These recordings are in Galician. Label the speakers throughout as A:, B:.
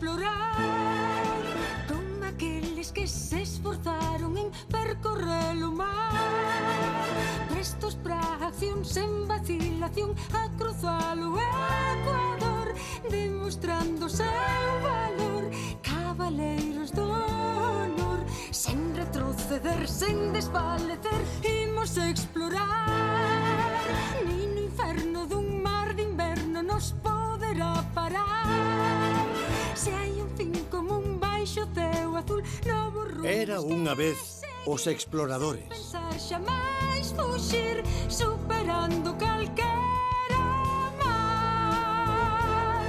A: explorar con aqueles que se esforzaron en percorrer o mar, prestos pra acción sen vacilación a cruzar o Ecuador, demostrando seu valor, cabaleiros do honor, sen retroceder, sen desfalecer, imos explorar. Nin no inferno dun mar de inverno nos poderá parar. Se hai un fin común baixo ceo azul, novo rumbo.
B: Era unha vez os exploradores.
A: Pensar xamais fuxir, superando calquera mar.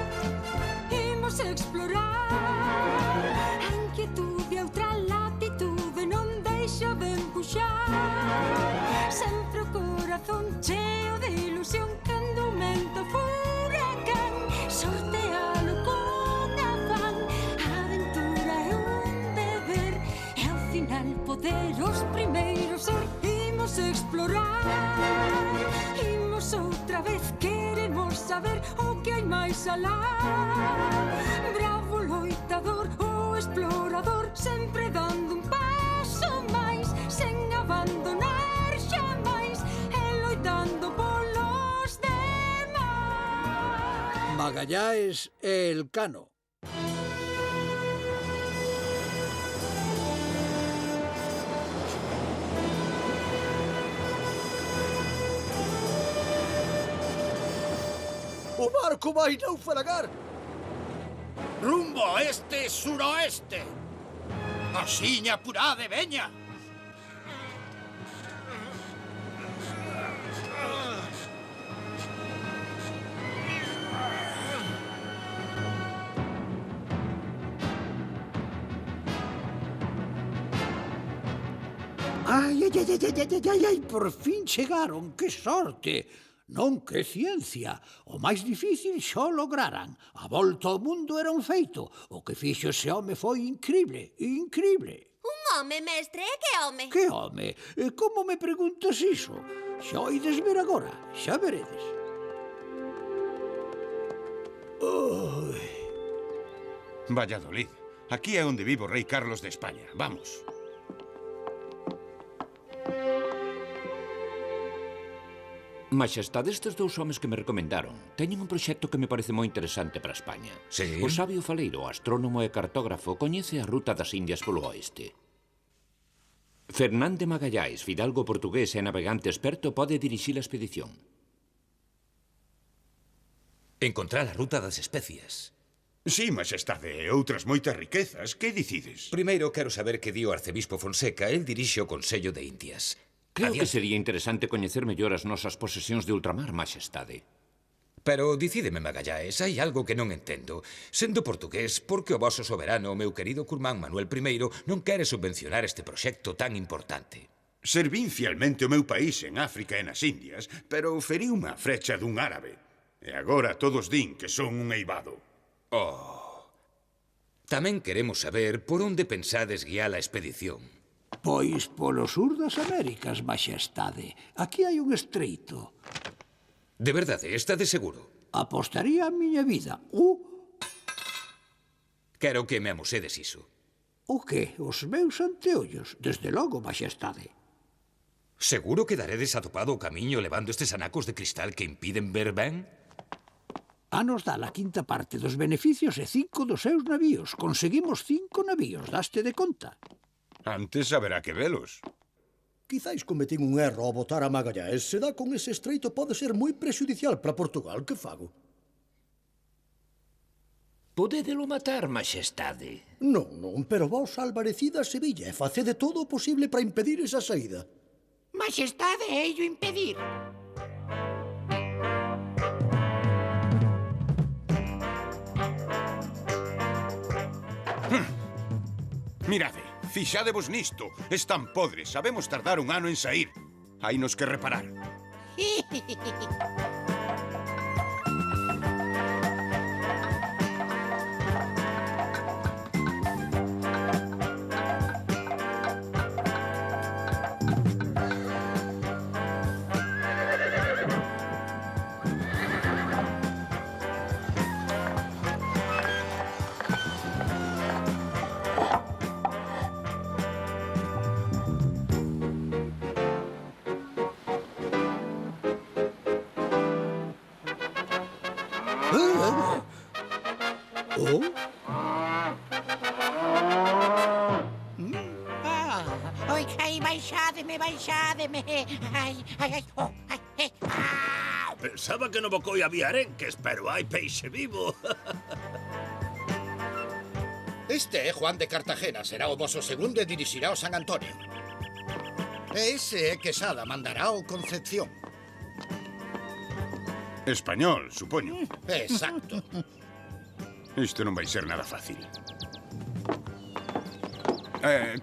A: Imos explorar a inquietude a outra latitude, non deixa de empuxar. Sempre o corazón cheo de ilusión, cando aumenta o furacán, sortealo con afán. A aventura é un deber, e ao final poder os primeiros ser. Imos explorar, imos outra vez, queremos saber o que hai máis alá. Bravo loitador, o explorador, sempre dando un paso máis, sen abandonar xamais, e loitando polos demais.
B: Magallanes e Elcano. O barco vai naufragar.
C: Rumbo oeste-suroeste. Asiña apurade, veña.
B: Ai, ai, ai, ai, ai, ai, ai, ai, por fin chegaron, que sorte! Non, que ciencia! O máis difícil xa o lograran. A volta ao mundo era un feito. O que fixo ese home foi incrible, incrible.
D: Un home, mestre, e que home?
B: Que home? E como me preguntas iso? Xa o ides ver agora, xa veredes.
C: Valladolid. Aquí é onde vive o rei Carlos de España. Vamos.
E: Maxestade, estes dous homes que me recomendaron teñen un proxecto que me parece moi interesante para España.
C: Sí?
E: O sabio faleiro, astrónomo e cartógrafo, coñece a ruta das Indias polo oeste. Fernán de Magallanes, fidalgo portugués e navegante experto, pode dirixir a expedición.
F: Encontrar a ruta das especias.
C: Sí, Maxestade, e outras moitas riquezas. Que dicides?
F: Primeiro quero saber que di o arcebispo Fonseca. El dirixe o Consello de Indias.
E: Creo que sería interesante coñecer mellor as nosas posesións de ultramar, Maxestade.
F: Pero dicídeme, Magallanes, hai algo que non entendo. Sendo portugués, por que o voso soberano, o meu querido curmán Manuel I, non quere subvencionar este proxecto tan importante?
C: Servín fielmente o meu país en África e nas Indias, pero ferí unha frecha dun árabe. E agora todos din que son un eivado.
F: Oh. Tamén queremos saber por onde pensades guiar a expedición.
B: Pois polo sur das Américas, Maxestade. Aquí hai un estreito.
F: De verdade, está de seguro?
B: Apostaría a miña vida.
F: Quero que me amosedes iso.
B: O que? Os meus anteollos? Desde logo, Maxestade.
F: Seguro que daredes atopado o camiño levando estes anacos de cristal que impiden ver ben?
B: A nos dá a quinta parte dos beneficios e 5 dos seus navíos. Conseguimos 5 navíos, daste de conta.
C: Antes haberá que velos.
G: Quizáis cometín un erro ao botar a Magallanes. Se dá con ese estreito pode ser moi prexudicial para Portugal. Que fago?
H: Podédelo matar, Maxestade.
G: Non, non, pero vos alvarecida a Sevilla e facede todo o posible para impedir esa saída.
H: Maxestade, ello impedir.
C: Mirade, fixadevos nisto. Están podres, sabemos tardar un ano en saír. Hainos que reparar.
B: Oh?
H: Oi, ai, baixádeme. Ai, oh, ai.
I: Pensaba que no bocoi había arenques, pero hai peixe vivo.
J: Este é Juan de Cartagena, será o voso segundo e dirixirá o San Antonio. E ese é Quesada, mandará o Concepción.
C: Español, supoño.
J: Exacto.
C: Isto non vai ser nada fácil.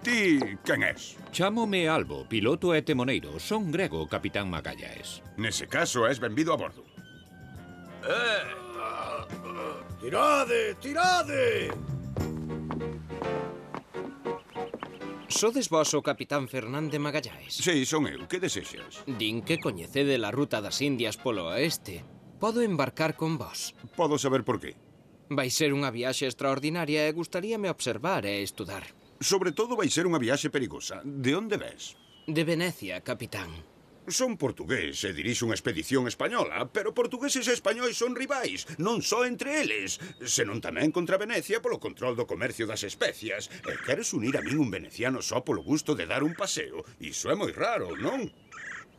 C: Ti, quen és?
E: Chámome Albo, piloto e temoneiro. Son grego, capitán Magallaes.
C: Nese caso, és benvido a bordo.
G: Tirade!
K: Sodes vos o capitán Fernández Magallaes?
C: Sí, son eu. Que desexas?
K: Din que coñecede la ruta das Indias polo oeste. Podo embarcar con vos?
C: Podo saber por qué.
K: Vai ser unha viaxe extraordinaria e gustaríame observar e estudar.
C: Sobre todo vai ser unha viaxe perigosa. De onde ves?
K: De Venecia, capitán.
C: Son portugués e dirixo unha expedición española, pero portugueses e españois son rivais, non só entre eles, senón tamén contra Venecia polo control do comercio das especias. E queres unir a min un veneciano só polo gusto de dar un paseo? Iso é moi raro, non?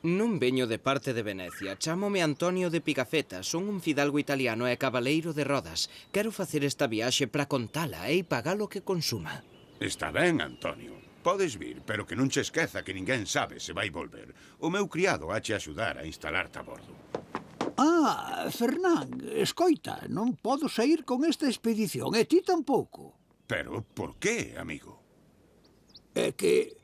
K: Non veño de parte de Venecia. Chámome Antonio de Pigafetta. Son un fidalgo italiano e cabaleiro de Rodas. Quero facer esta viaxe para contala e pagar o que consuma.
C: Está ben, Antonio. Podes vir, pero que non che esqueza que ninguén sabe se vai volver. O meu criado hache axudar a instalarte a bordo.
B: Fernán, escoita, non podo sair con esta expedición, e ti tampouco.
C: Pero, por qué, amigo?
B: É que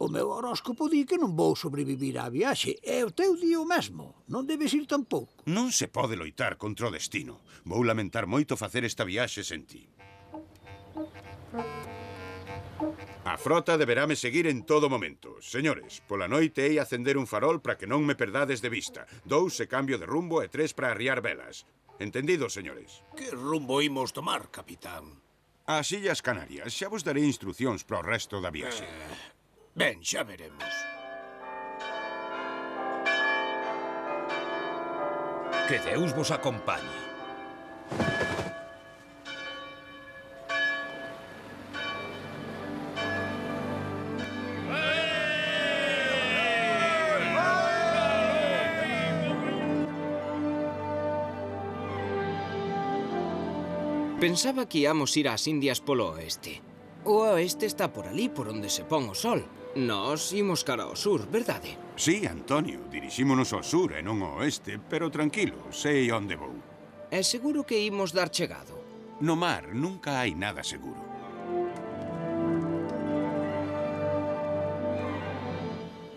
B: o meu horóscopo di que non vou sobrevivir á viaxe, e o teu di o mesmo. Non debes ir tampouco.
C: Non se pode loitar contra o destino. Vou lamentar moito facer esta viaxe sen ti. A frota deberame seguir en todo momento. Señores, pola noite hei acender un farol para que non me perdades de vista. 2 se cambio de rumbo e 3 para arriar velas. Entendido, señores?
I: Que rumbo imos tomar, capitán?
C: As Illas Canarias. Xa vos darei instruccións para o resto da viaxe.
I: Ben, xa veremos.
F: Que Deus vos acompañe.
K: Pensaba que íamos ir ás Indias polo oeste. O oeste está por ali, por onde se pon o sol. Nós imos cara ao sur, verdade?
C: Sí, Antonio, dirixímonos ao sur e non ao oeste, pero tranquilo, sei onde vou.
K: É seguro que imos dar chegado.
C: No mar nunca hai nada seguro.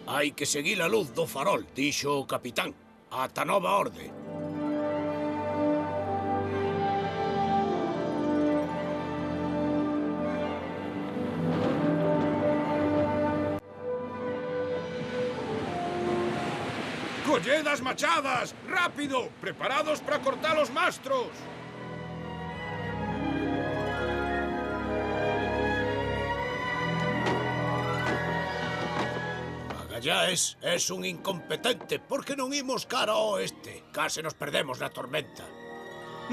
I: Hai que seguir a luz do farol, dixo o capitán. Ata nova orde. ¡Colled as machadas! ¡Rápido! ¡Preparados para cortar os mastros! Magallaes, es un incompetente. Por que non imos cara ao oeste? Case nos perdemos na tormenta.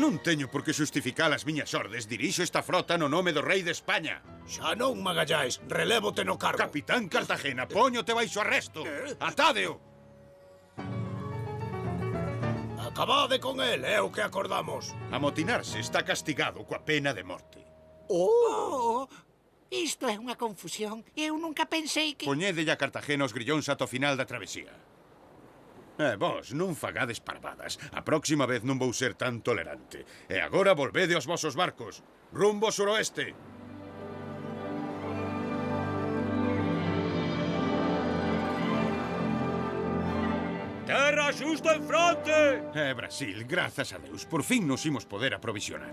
C: Non teño por que xustificar as miñas ordes. Dirixo esta frota no nome do rei de España.
I: Xa non, Magallaes. Relévote no cargo.
C: Capitán Cartagena, póñote baixo arresto. Atádeo!
I: Acabade con el, é o que acordamos.
C: Amotinarse está castigado coa pena de morte.
H: Isto é unha confusión. Eu nunca pensei que...
C: Poñédelle a Cartagena os grillóns ata o final da travesía. Vos, non fagades parvadas. A próxima vez non vou ser tan tolerante. E agora volvede aos vosos barcos. Rumbo suroeste.
I: Terra xusto en fronte!
C: Brasil, grazas a Deus. Por fin nos imos poder aprovisionar.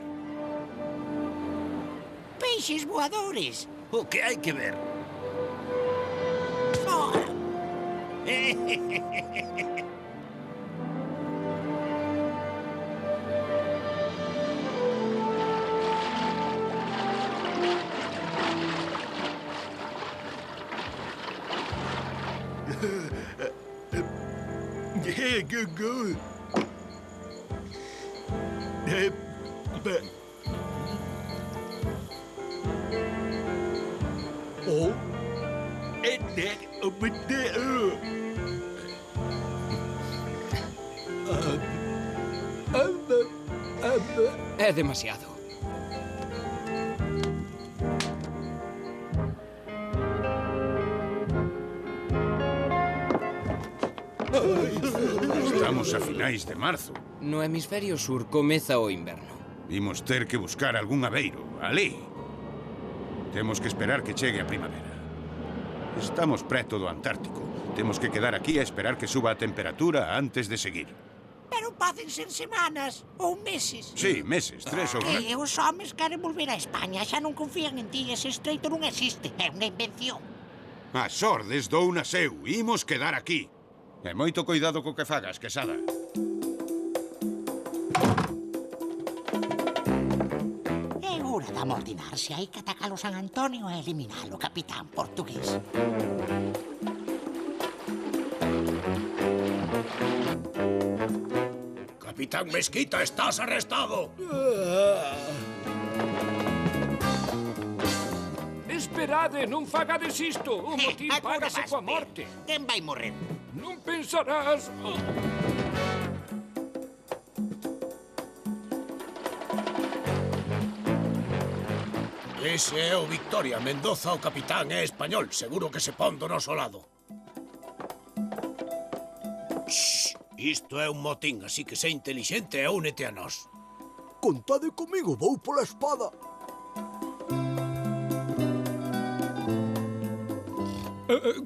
H: Peixes voadores.
I: O que hai que ver?
C: Yeah, good.
K: É demasiado.
C: Estamos a finais de marzo.
K: No hemisferio sur comeza o inverno.
C: Imos ter que buscar algún abeiro, ali. Temos que esperar que chegue a primavera. Estamos preto do Antártico. Temos que quedar aquí a esperar que suba a temperatura antes de seguir.
H: Pero poden ser semanas ou meses.
C: Sí, meses, 3 ou 4.
H: Que os homes queren volver a España, xa non confían en ti, ese estreito non existe, é unha invención.
C: As ordes dou na seu, imos quedar aquí. E moito cuidado co que fagas, Quesada.
H: É hora de amotinarse, hai que atacar o San Antonio e eliminar o capitán portugués.
I: Capitán Mesquita, estás arrestado.
L: Esperade, non fagades isto. O motín págase coa morte.
H: Quen vai morrer?
L: Non pensarás...
I: Ese é o Victoria. Mendoza, o capitán, é español. Seguro que se pon do noso lado. Shhh, isto é un motín, así que sé intelixente e únete a nós.
G: Contade comigo, vou pola espada.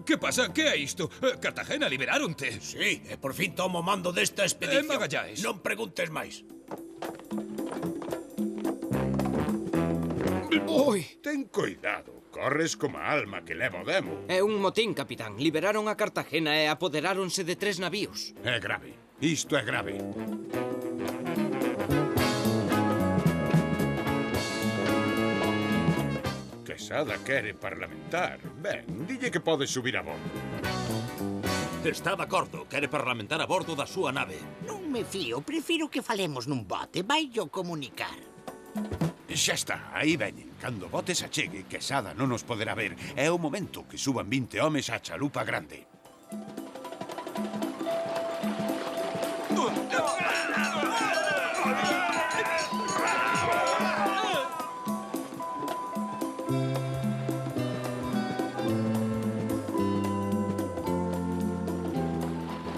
F: Que pasa? Que é isto? Cartagena, liberaronte?
I: Sí, e por fin tomo mando desta expedición.
F: Magallanes.
I: Non preguntes máis.
C: Oi! Ten cuidado, corres como a alma que leva o demo.
K: É un motín, capitán. Liberaron a Cartagena e apoderáronse de 3 navíos.
C: É grave, isto é grave. Quesada quere parlamentar. Ben, dille que pode subir a bordo.
M: Está de acordo, quere parlamentar a bordo da súa nave.
H: Non me fío, prefiro que falemos nun bote, vai yo comunicar.
C: Xa está, aí veñen. Cando o bote se achegue, Quesada non nos poderá ver. É o momento que suban 20 homes á chalupa grande.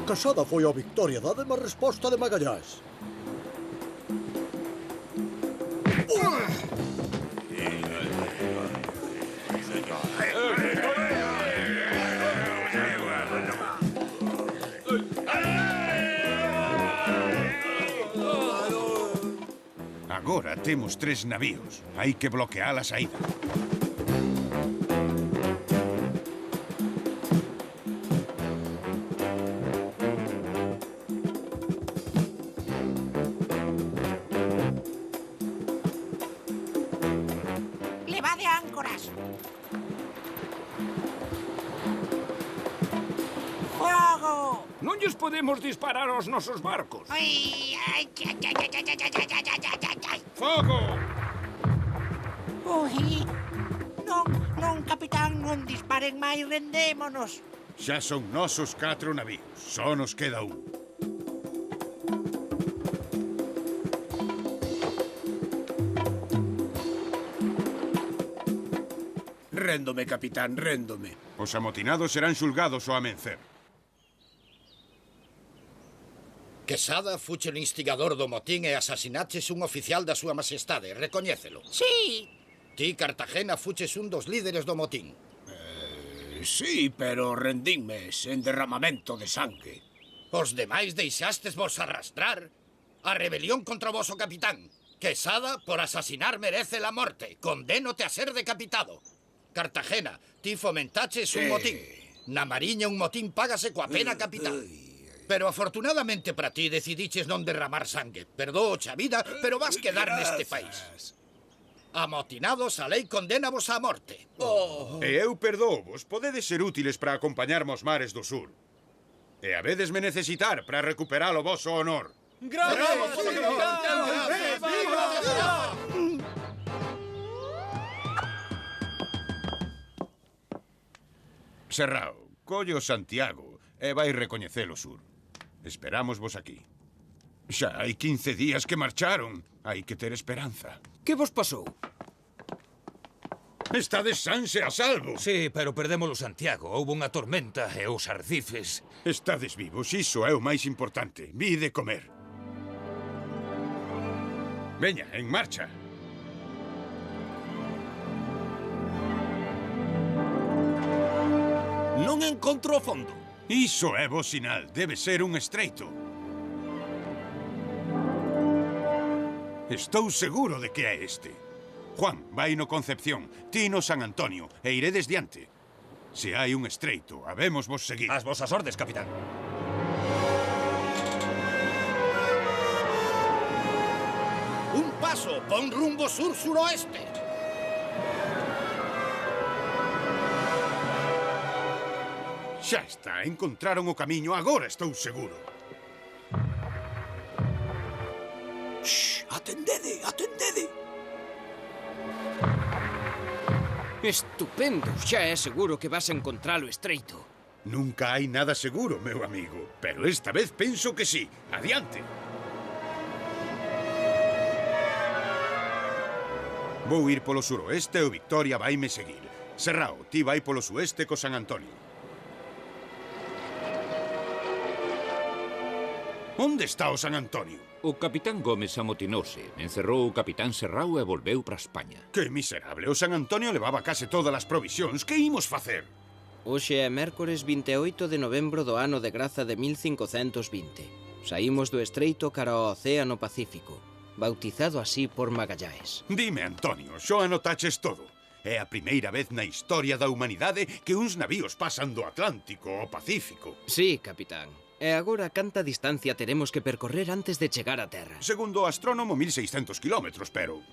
G: Quesada foi ao Victoria, dade má resposta de Magallanes.
C: Agora temos 3 navíos. Hai que bloquear a saída.
H: Levade áncoras. Fogo!
L: Non lles podemos disparar aos nosos barcos.
H: Ai, ai, ai, ai, ai, ai, ai, ai, ai, ai, ai, ai.
C: Fogo!
H: Ui, non, capitán, non disparen máis, rendémonos.
C: Xa son nosos 4 navíos. Só nos queda un.
I: Réndome, capitán, réndome.
C: Os amotinados serán xulgados ao amencer.
J: Quesada fuche o instigador do motín e asasinaches un oficial da súa majestade, recoñécelo.
H: Sí.
J: Ti, Cartagena, fuches un dos líderes do motín.
I: Sí, pero rendínme sen derramamento de sangue.
J: Os demais deixastes vos arrastrar a rebelión contra o voso capitán. Quesada, por asasinar, merece la morte. Condénote a ser decapitado. Cartagena, ti fomentaches un motín. Na Mariña un motín págase coa pena capital. Pero afortunadamente para ti decidiches non derramar sangue. Perdóoche a vida, pero vas quedar neste país. Amotinados, a lei condénavos á morte.
C: E eu perdoovos, podedes ser útiles para acompañarme aos mares do sur. E habedesme necesitar para recuperar o voso honor.
N: ¡Gracias!
C: Serrao, colle o Santiago e vai recoñecer o sur. Esperámosvos aquí. Xa hai 15 días que marcharon. Hai que ter esperanza.
K: Que vos pasou?
C: Estades sans e a salvo.
F: Sí, pero perdemos o Santiago. Houve unha tormenta e os arcifes.
C: Estades vivos, iso é o máis importante. Vide comer. Veña, en marcha.
M: Non encontro o fondo.
C: Iso é bo sinal. Debe ser un estreito. Estou seguro de que é este. Juan, vai no Concepción, ti no San Antonio, e iredes diante. Se hai un estreito, habemos vos seguir.
M: As vosas ordes, capitán.
J: Un paso, pon rumbo sur-suroeste.
C: Xa está, encontraron o camiño, agora estou seguro.
I: Shh, atendede, atendede.
K: Estupendo, xa é seguro que vas encontrar o estreito.
C: Nunca hai nada seguro, meu amigo, pero esta vez penso que sí. Adiante. Vou ir polo suroeste e o Victoria vaime seguir. Serrao, ti vai polo sueste co San Antonio. Onde está o San Antonio?
E: O capitán Gómez amotinouse, encerrou o capitán Serrao e volveu para España.
C: Que miserable, o San Antonio levaba case todas as provisións. Que imos facer?
K: Hoxe é mércores 28 de novembro do ano de graza de 1520. Saímos do estreito cara ao Océano Pacífico, bautizado así por Magallaes.
C: Dime, Antonio, xo anotaches todo. É a primeira vez na historia da humanidade que uns navíos pasan do Atlántico ao Pacífico.
K: Sí, capitán. E agora canta distancia teremos que percorrer antes de chegar a terra?
C: Segundo o astrónomo, 1600 kilómetros, pero...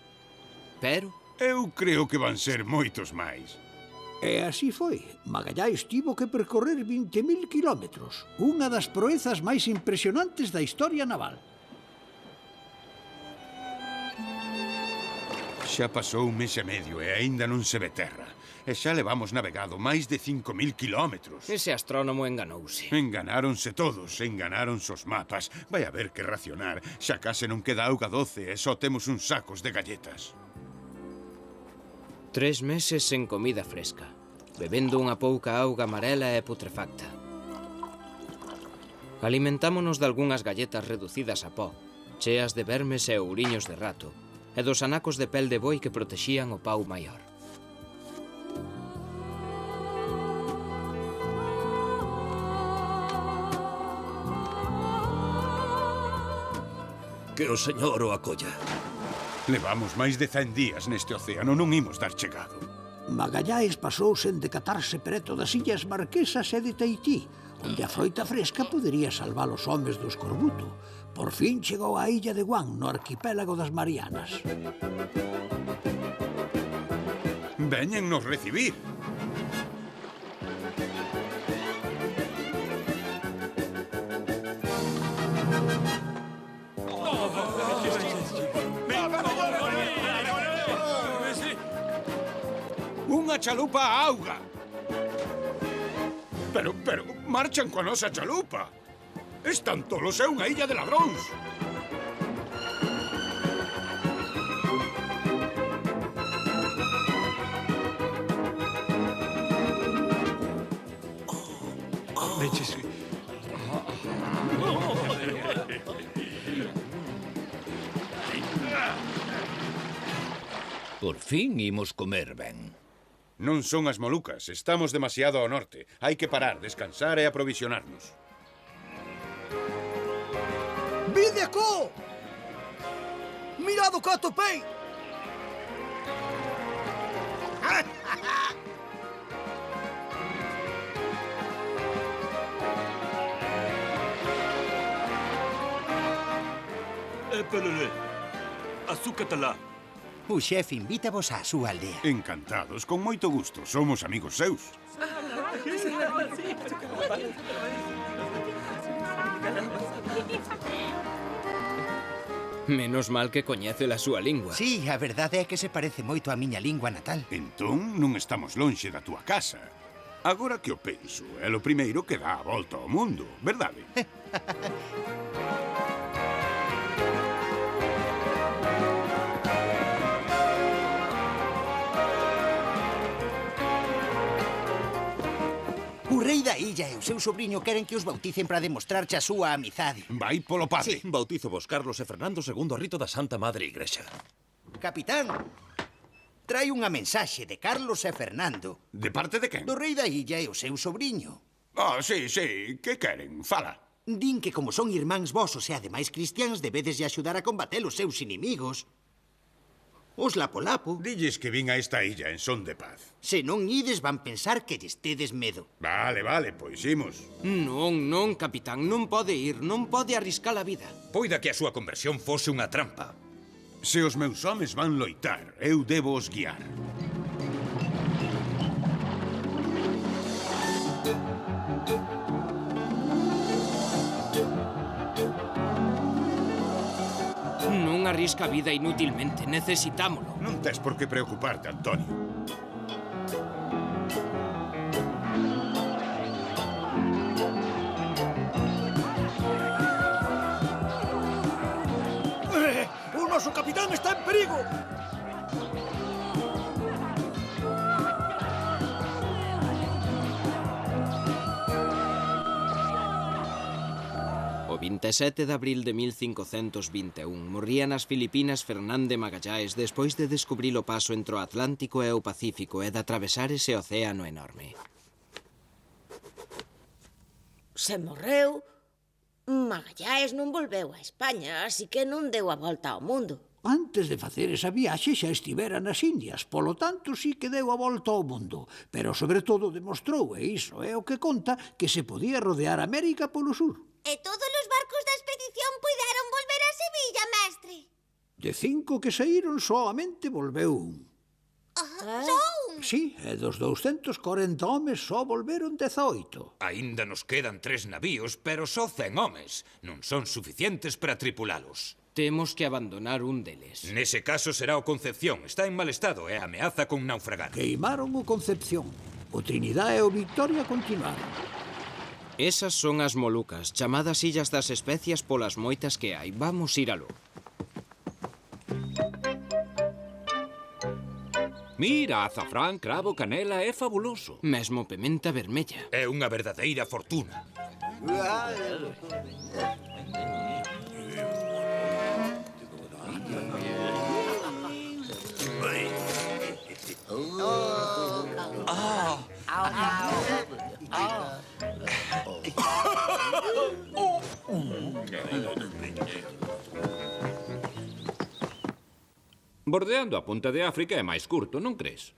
K: Pero?
C: Eu creo que van ser moitos máis.
B: E así foi. Magallaes tivo que percorrer 20.000 kilómetros, unha das proezas máis impresionantes da historia naval.
C: Xa pasou un mes e medio e aínda non se ve terra. E xa levamos navegado máis de 5.000 kilómetros.
K: Ese astrónomo enganouse.
C: Enganáronse todos, enganáronse os mapas. Vai haber que racionar. Xa case non queda auga doce e só temos uns sacos de galletas.
K: 3 meses sen comida fresca, bebendo unha pouca auga amarela e putrefacta. Alimentámonos de algunhas galletas reducidas a pó, cheas de vermes e ouriños de rato, e dos anacos de pel de boi que protexían o pau maior.
M: Que o señor o acolla.
C: Levamos máis de 100 días neste océano, non imos dar chegado.
B: Magallaes pasou sen decatarse preto das Illas Marquesas e de Tahití, onde a froita fresca podería salvar os homes do escorbuto. Por fin chegou á illa de Guam, no arquipélago das Marianas.
C: Veñen nos recibir. Unha chalupa a auga. Pero, marchan coa nosa chalupa. Están tolos, é unha illa de ladróns.
E: Por fin imos comer ben.
C: Non son as Molucas, estamos demasiado ao norte. Hai que parar, descansar e aprovisionarnos.
G: Vide acó! Mirad o que atopei!
M: Pelele, azúcatalá.
H: O xefe invítavos á súa aldea.
C: Encantados, con moito gusto. Somos amigos seus.
K: Menos mal que coñece a súa lingua.
H: Sí, a verdade é que se parece moito á miña lingua natal.
C: Entón, non estamos lonxe da túa casa. Agora que o penso, é o primeiro que dá a volta ao mundo, verdade?
N: O rei da illa e o seu sobrinho queren que os bauticen para demostrarche a súa amizade.
C: Vai polo padre.
M: Sí. Bautizo vos Carlos e Fernando segundo o rito da Santa Madre Igrexa.
N: Capitán, trai unha mensaxe de Carlos e Fernando.
C: De parte de quen?
N: Do rei da illa e o seu sobrinho.
C: Sí, que queren? Fala.
N: Din que como son irmáns vosos e ademais cristiáns debedes de axudar a combater os seus inimigos. Os Lapo-Lapo.
C: Dilles que vin a esta illa en son de paz.
N: Se non ides van pensar que lles tedes medo.
C: Vale, pois imos.
K: Non, capitán, non pode ir, non pode arriscar a vida.
F: Poida que a súa conversión fose unha trampa.
C: Se os meus homes van loitar, eu debo os guiar.
K: Non arrisca a vida inutilmente, necesitámolo.
C: Non tes por que preocuparte, Antonio.
G: O noso capitán está en perigo!
K: O 27 de abril de 1521 morría nas Filipinas Fernán de Magallanes despois de descubrir o paso entre o Atlántico e o Pacífico e de atravesar ese océano enorme.
O: Se morreu, Magallanes non volveu a España, así que non deu a volta ao mundo.
B: Antes de facer esa viaxe xa estivera nas Indias, polo tanto sí que deu a volta ao mundo, pero sobre todo demostrou, e iso é o que conta, que se podía rodear América polo sur.
D: E todos os barcos da expedición puideron volver a Sevilla, mestre?
B: De 5 que saíron, soamente volveu un.
D: Só un?
B: Sí, e dos 240 homes só volveron 18.
F: Aínda nos quedan 3 navíos, pero só 100 homes. Non son suficientes para tripulalos.
K: Temos que abandonar un deles.
F: Nese caso será o Concepción. Está en mal estado e ameaza con naufragar.
B: Queimaron o Concepción. O Trinidad e o Victoria continuaron.
K: Esas son as Molucas, chamadas Illas das Especias polas moitas que hai. Vamos ir aló.
E: Mira, azafrán, cravo, canela, é fabuloso.
K: Mesmo pementa vermella.
F: É unha verdadeira fortuna.
E: Bordeando a punta de África é máis curto, non crees?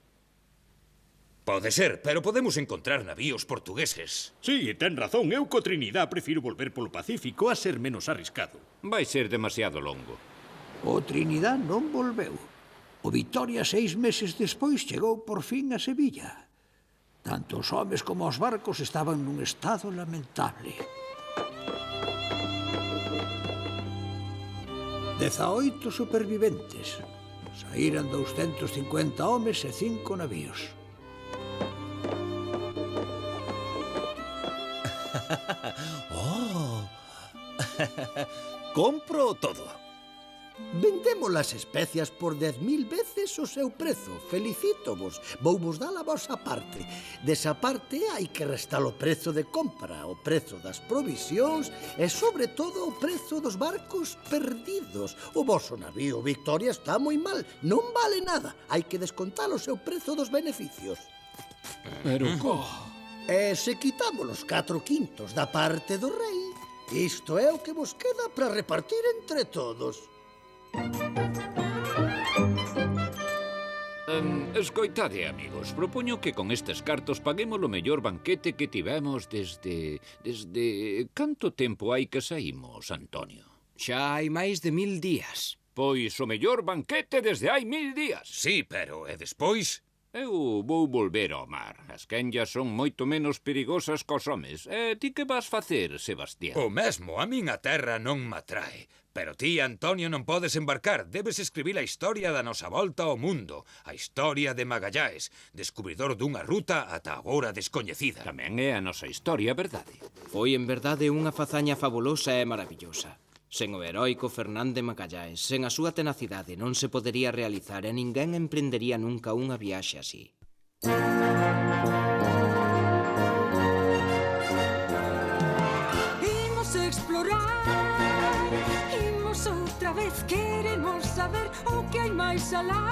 F: Pode ser, pero podemos encontrar navíos portugueses.
P: Sí, ten razón. Eu co Trinidad prefiro volver polo Pacífico a ser menos arriscado.
E: Vai ser demasiado longo.
B: O Trinidad non volveu. O Victoria 6 meses despois chegou por fin a Sevilla. Tanto os homes como os barcos estaban nun estado lamentable. 18 superviventes. Saíran 250 homes e 5 navíos.
I: Compro todo. Vendemos as especias por 10.000 veces o seu prezo. Felicítovos. Vouvos dar a vosa parte. Desa parte hai que restar o prezo de compra, o prezo das provisións e, sobre todo, o prezo dos barcos perdidos. O voso navío Victoria está moi mal. Non vale nada. Hai que descontar o seu prezo dos beneficios.
B: Pero
I: E se quitamos os 4/5 da parte do rei, isto é o que vos queda para repartir entre todos.
E: Escoitade, amigos, propoño que con estes cartos paguemos o mellor banquete que tivemos desde... Canto tempo hai que saímos, Antonio?
K: Xa hai máis de 1000 días.
E: Pois o mellor banquete desde hai 1000 días.
F: Sí, pero e despois?
E: Eu vou volver ao mar. As quenllas son moito menos perigosas cos homes. E ti que vas facer, Sebastián?
F: O mesmo, a min a terra non me atrae. Pero ti, Antonio, non podes embarcar. Debes escribir a historia da nosa volta ao mundo. A historia de Magallaes, descubridor dunha ruta ata agora descoñecida.
E: Tamén é a nosa historia, verdade?
K: Foi, en verdade, unha fazaña fabulosa e maravillosa. Sen o heroico Fernán de Magallaes, sen a súa tenacidade, non se podería realizar e ninguén emprendería nunca unha viaxe así.
A: Imos explorar, imos outra vez, queremos saber o que hai máis alá.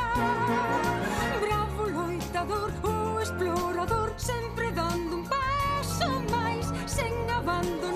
A: Bravo loitador, o explorador, sempre dando un paso máis, sen abandonar.